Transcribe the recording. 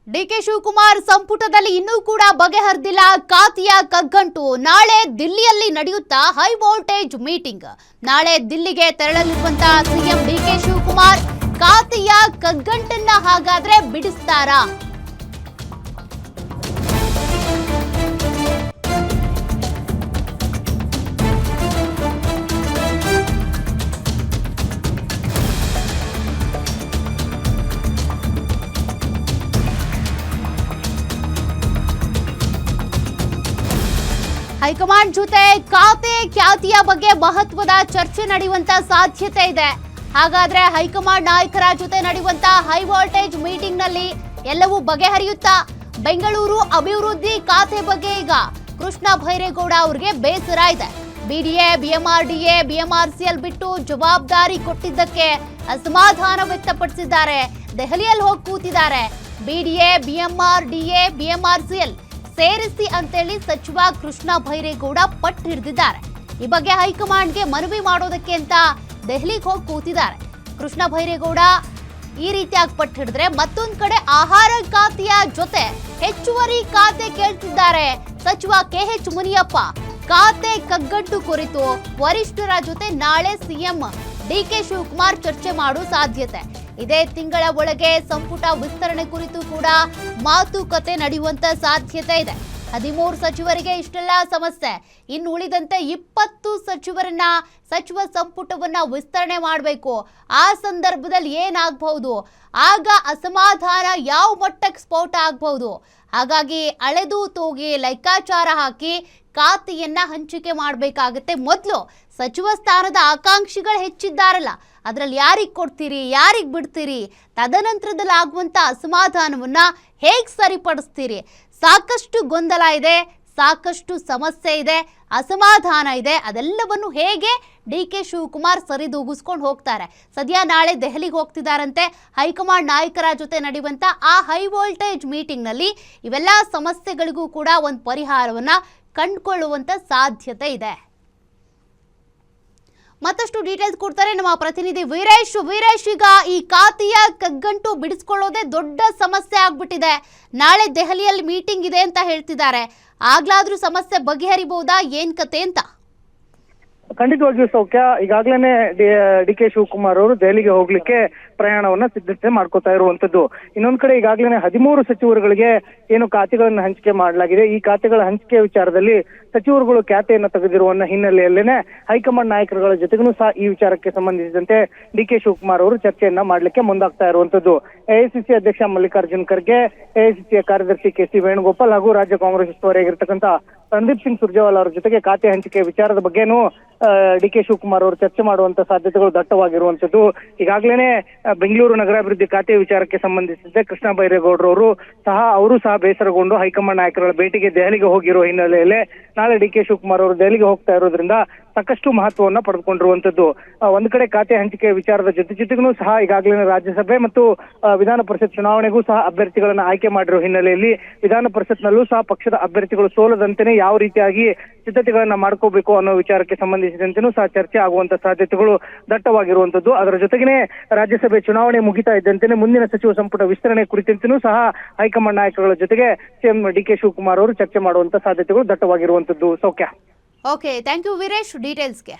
DK Shivakumar ಸಂಪುಟದಲ್ಲಿ ಇನ್ನೂ ಕೂಡ ಬಗೆಹರಿದಿಲ್ಲ ಖಾತೆಯ ಕಗ್ಗಂಟು. ನಾಳೆ ದಿಲ್ಲಿಯಲ್ಲಿ ನಡೆಯುತ್ತಾ ಹೈ ವೋಲ್ಟೇಜ್ ಮೀಟಿಂಗ್. ನಾಳೆ ದಿಲ್ಲಿಗೆ ತೆರಳಲಿರುವಂತಹ ಸಿಎಂ ಡಿಕೆ ಶಿವಕುಮಾರ್ ಖಾತೆಯ ಕಗ್ಗಂಟನ್ನ ಹಾಗಾದ್ರೆ ಬಿಡಿಸ್ತಾರಾ? ಹೈಕಮಾಂಡ್ ಜೊತೆ ಖಾತೆ ಖ್ಯಾತಿಯ ಬಗ್ಗೆ ಮಹತ್ವದ ಚರ್ಚೆ ನಡೆಯುವಂತ ಸಾಧ್ಯತೆ ಇದೆ. ಹಾಗಾದ್ರೆ ಹೈಕಮಾಂಡ್ ನಾಯಕರ ಜೊತೆ ನಡೆಯುವಂತ ಹೈ ವೋಲ್ಟೇಜ್ ಮೀಟಿಂಗ್ ನಲ್ಲಿ ಎಲ್ಲವೂ ಬಗೆಹರಿಯುತ್ತಾ? ಬೆಂಗಳೂರು ಅಭಿವೃದ್ಧಿ ಖಾತೆ ಬಗ್ಗೆ ಈಗ ಕೃಷ್ಣ ಬೈರೇಗೌಡ ಅವರಿಗೆ ಬೇಸರ ಇದೆ. ಬಿಡಿಎ, ಬಿಎಂಆರ್ಡಿಎ, ಬಿಎಂಆರ್ಸಿಎಲ್ ಬಿಟ್ಟು ಜವಾಬ್ದಾರಿ ಕೊಟ್ಟಿದ್ದಕ್ಕೆ ಅಸಮಾಧಾನ ವ್ಯಕ್ತಪಡಿಸಿದ್ದಾರೆ. ದೆಹಲಿಯಲ್ಲಿ ಹೋಗಿ ಕೂತಿದ್ದಾರೆ. ಬಿಡಿಎ, ಬಿಎಂಆರ್ಡಿಎ, ಬಿಎಂಆರ್ಸಿಎಲ್ ಸೇರಿಸಿ ಅಂತೇಳಿ ಸಚಿವ ಕೃಷ್ಣ ಬೈರೇಗೌಡ ಪಟ್ಟು ಹಿಡಿದಿದ್ದಾರೆ. ಈ ಬಗ್ಗೆ ಹೈಕಮಾಂಡ್ಗೆ ಮನವಿ ಮಾಡೋದಕ್ಕೆ ಅಂತ ದೆಹಲಿಗೆ ಹೋಗಿ ಕೂತಿದ್ದಾರೆ. ಕೃಷ್ಣ ಬೈರೇಗೌಡ ಈ ರೀತಿಯಾಗಿ ಪಟ್ಟು ಹಿಡಿದ್ರೆ ಮತ್ತೊಂದು ಕಡೆ ಆಹಾರ ಖಾತೆಯ ಜೊತೆ ಹೆಚ್ಚುವರಿ ಖಾತೆ ಕೇಳ್ತಿದ್ದಾರೆ ಸಚಿವ ಕೆಎಚ್ ಮುನಿಯಪ್ಪ. ಖಾತೆ ಕಗ್ಗಂಟು ಕುರಿತು ವರಿಷ್ಠರ ಜೊತೆ ನಾಳೆ ಸಿಎಂ ಡಿಕೆ ಶಿವಕುಮಾರ್ ಚರ್ಚೆ ಮಾಡುವ ಸಾಧ್ಯತೆ. ಇದೇ ತಿಂಗಳ ಒಳಗೆ ಸಂಪುಟ ವಿಸ್ತರಣೆ ಕುರಿತು ಕೂಡ ಮಾತುಕತೆ ನಡೆಯುವಂತ ಸಾಧ್ಯತೆ ಇದೆ. 13 ಸಚಿವರಿಗೆ ಇಷ್ಟೆಲ್ಲ ಸಮಸ್ಯೆ. ಇನ್ನು ಉಳಿದಂತೆ 20 ಸಚಿವರನ್ನ ಸಚಿವ ಸಂಪುಟವನ್ನ ವಿಸ್ತರಣೆ ಮಾಡಬೇಕು. ಆ ಸಂದರ್ಭದಲ್ಲಿ ಏನಾಗಬಹುದು, ಆಗ ಅಸಮಾಧಾನ ಯಾವ ಮಟ್ಟಕ್ಕೆ ಸ್ಫೋಟ ಆಗಬಹುದು. ಹಾಗಾಗಿ ಅಳೆದು ತೂಗಿ ಲೆಕ್ಕಾಚಾರ ಹಾಕಿ ಖಾತೆಯನ್ನ ಹಂಚಿಕೆ ಮಾಡಬೇಕಾಗುತ್ತೆ. ಮೊದಲು ಸಚಿವ ಸ್ಥಾನದ ಆಕಾಂಕ್ಷಿಗಳು ಹೆಚ್ಚಿದ್ದಾರಲ್ಲ, ಅದರಲ್ಲಿ ಯಾರಿಗೆ ಕೊಡ್ತೀರಿ, ಯಾರಿಗೆ ಬಿಡ್ತೀರಿ, ತದನಂತರದಲ್ಲಿ ಆಗುವಂತ ಅಸಮಾಧಾನವನ್ನ ಹೇಗೆ ಸರಿಪಡಿಸ್ತೀರಿ? ಸಾಕಷ್ಟು ಗೊಂದಲ ಇದೆ, ಸಾಕಷ್ಟು ಸಮಸ್ಯೆ ಇದೆ, ಅಸಮಾಧಾನ ಇದೆ. ಅದೆಲ್ಲವನ್ನು ಹೇಗೆ ಡಿಕೆ ಶಿವಕುಮಾರ್ ಸರಿದೂಗಿಸ್ಕೊಂಡು ಹೋಗ್ತಾರೆ? ಸದ್ಯ ನಾಳೆ ದೆಹಲಿಗೆ ಹೋಗ್ತಿದ್ದಾರಂತೆ. ಹೈಕಮಾಂಡ್ ನಾಯಕರ ಜೊತೆ ನಡೆಯುವಂತ ಆ ಹೈ ವೋಲ್ಟೇಜ್ ಮೀಟಿಂಗ್ ನಲ್ಲಿ ಇವೆಲ್ಲ ಸಮಸ್ಯೆಗಳಿಗೂ ಕೂಡ ಒಂದು ಪರಿಹಾರವನ್ನ ಕಂಡುಕೊಳ್ಳುವಂತ ಸಾಧ್ಯತೆ ಇದೆ. ಮತ್ತಷ್ಟು ಡೀಟೇಲ್ಸ್ ಕೊಡ್ತಾರೆ ನಮ್ಮ ಪ್ರತಿನಿಧಿ ವೀರೇಶ್. ಈಗ ಈ ಖಾತೆಯ ಕಗ್ಗಂಟು ಬಿಡಿಸ್ಕೊಳ್ಳೋದೇ ದೊಡ್ಡ ಸಮಸ್ಯೆ ಆಗ್ಬಿಟ್ಟಿದೆ. ನಾಳೆ ದೆಹಲಿಯಲ್ಲಿ ಮೀಟಿಂಗ್ ಇದೆ ಅಂತ ಹೇಳ್ತಿದ್ದಾರೆ. ಆಗ್ಲಾದ್ರೂ ಸಮಸ್ಯೆ ಬಗೆಹರಿಬಹುದಾ, ಏನ್ ಕತೆ ಅಂತ? ಖಂಡಿತವಾಗಿಯೂ ಸೌಖ್ಯ. ಈಗಾಗಲೇ ಡಿಕೆ ಶಿವಕುಮಾರ್ ಅವರು ದೆಹಲಿಗೆ ಹೋಗ್ಲಿಕ್ಕೆ ಪ್ರಯಾಣವನ್ನ ಸಿದ್ಧತೆ ಮಾಡ್ಕೋತಾ ಇರುವಂತದ್ದು. ಇನ್ನೊಂದ್ ಕಡೆ ಈಗಾಗಲೇ 13 ಸಚಿವರುಗಳಿಗೆ ಏನು ಖಾತೆಗಳನ್ನ ಹಂಚಿಕೆ ಮಾಡಲಾಗಿದೆ. ಈ ಖಾತೆಗಳ ಹಂಚಿಕೆ ವಿಚಾರದಲ್ಲಿ ಸಚಿವರುಗಳು ಖ್ಯಾತೆಯನ್ನ ತೆಗೆದಿರುವ ಹಿನ್ನೆಲೆಯಲ್ಲೇನೆ ಹೈಕಮಾಂಡ್ ನಾಯಕರುಗಳ ಜೊತೆಗೂ ಸಹ ಈ ವಿಚಾರಕ್ಕೆ ಸಂಬಂಧಿಸಿದಂತೆ ಡಿಕೆ ಶಿವಕುಮಾರ್ ಅವರು ಚರ್ಚೆಯನ್ನ ಮಾಡ್ಲಿಕ್ಕೆ ಮುಂದಾಗ್ತಾ ಇರುವಂತದ್ದು. ಎಐಸಿಸಿ ಅಧ್ಯಕ್ಷ ಮಲ್ಲಿಕಾರ್ಜುನ್ ಖರ್ಗೆ, ಎಐಸಿಸಿಯ ಕಾರ್ಯದರ್ಶಿ ಕೆಸಿ ವೇಣುಗೋಪಾಲ್ ಹಾಗೂ ರಾಜ್ಯ ಕಾಂಗ್ರೆಸ್ ಉಸ್ತುವಾರಿಯಾಗಿರ್ತಕ್ಕಂಥ ರಣದೀಪ್ ಸಿಂಗ್ ಸುರ್ಜೇವಾಲಾ ಅವರ ಜೊತೆಗೆ ಖಾತೆ ಹಂಚಿಕೆ ವಿಚಾರದ ಬಗ್ಗೆನೂ ಡಿಕೆ ಶಿವಕುಮಾರ್ ಅವರು ಚರ್ಚೆ ಮಾಡುವಂತ ಸಾಧ್ಯತೆಗಳು ದಟ್ಟವಾಗಿರುವಂತದ್ದು. ಈಗಾಗಲೇ ಬೆಂಗಳೂರು ನಗರಾಭಿವೃದ್ಧಿ ಖಾತೆ ವಿಚಾರಕ್ಕೆ ಸಂಬಂಧಿಸಿದಂತೆ ಕೃಷ್ಣ ಬೈರೇಗೌಡರವರು ಸಹ ಬೇಸರಗೊಂಡು ಹೈಕಮಾಂಡ್ ನಾಯಕರ ಭೇಟಿಗೆ ದೆಹಲಿಗೆ ಹೋಗಿರುವ ಹಿನ್ನೆಲೆಯಲ್ಲಿ ನಾಳೆ ಡಿಕೆ ಶಿವಕುಮಾರ್ ಅವರು ದೆಹಲಿಗೆ ಹೋಗ್ತಾ ಇರೋದ್ರಿಂದ ಸಾಕಷ್ಟು ಮಹತ್ವವನ್ನ ಪಡೆದುಕೊಂಡಿರುವಂತದ್ದು. ಒಂದ್ ಕಡೆ ಖಾತೆ ಹಂಚಿಕೆ ವಿಚಾರದ ಜೊತೆಗೂ ಸಹ ಈಗಾಗಲೇ ರಾಜ್ಯಸಭೆ ಮತ್ತು ವಿಧಾನ ಪರಿಷತ್ ಚುನಾವಣೆಗೂ ಸಹ ಅಭ್ಯರ್ಥಿಗಳನ್ನ ಆಯ್ಕೆ ಮಾಡಿರೋ ಹಿನ್ನೆಲೆಯಲ್ಲಿ ವಿಧಾನ ಪರಿಷತ್ನಲ್ಲೂ ಸಹ ಪಕ್ಷದ ಅಭ್ಯರ್ಥಿಗಳು ಸೋಲದಂತೆಯೇ ಯಾವ ರೀತಿಯಾಗಿ ಸಿದ್ಧತೆಗಳನ್ನ ಮಾಡ್ಕೋಬೇಕು ಅನ್ನೋ ವಿಚಾರಕ್ಕೆ ಸಂಬಂಧಿಸಿದಂತೆನೂ ಸಹ ಚರ್ಚೆ ಆಗುವಂತ ಸಾಧ್ಯತೆಗಳು ದಟ್ಟವಾಗಿರುವಂತದ್ದು. ಅದರ ಜೊತೆಗೇನೆ ರಾಜ್ಯಸಭೆ ಚುನಾವಣೆ ಮುಗಿತಾ ಇದ್ದಂತೆಯೇ ಮುಂದಿನ ಸಚಿವ ಸಂಪುಟ ವಿಸ್ತರಣೆ ಕುರಿತಂತೆಯೂ ಸಹ ಹೈಕಮಾಂಡ್ ನಾಯಕರುಗಳ ಜೊತೆಗೆ ಸಿಎಂ ಡಿಕೆ ಶಿವಕುಮಾರ್ ಅವರು ಚರ್ಚೆ ಮಾಡುವಂತ ಸಾಧ್ಯತೆಗಳು ದಟ್ಟವಾಗಿರುವಂತದ್ದು. ಸೌಖ್ಯ. Okay, thank you Veeresh ಡೀಟೇಲ್ಸ್ಗೆ.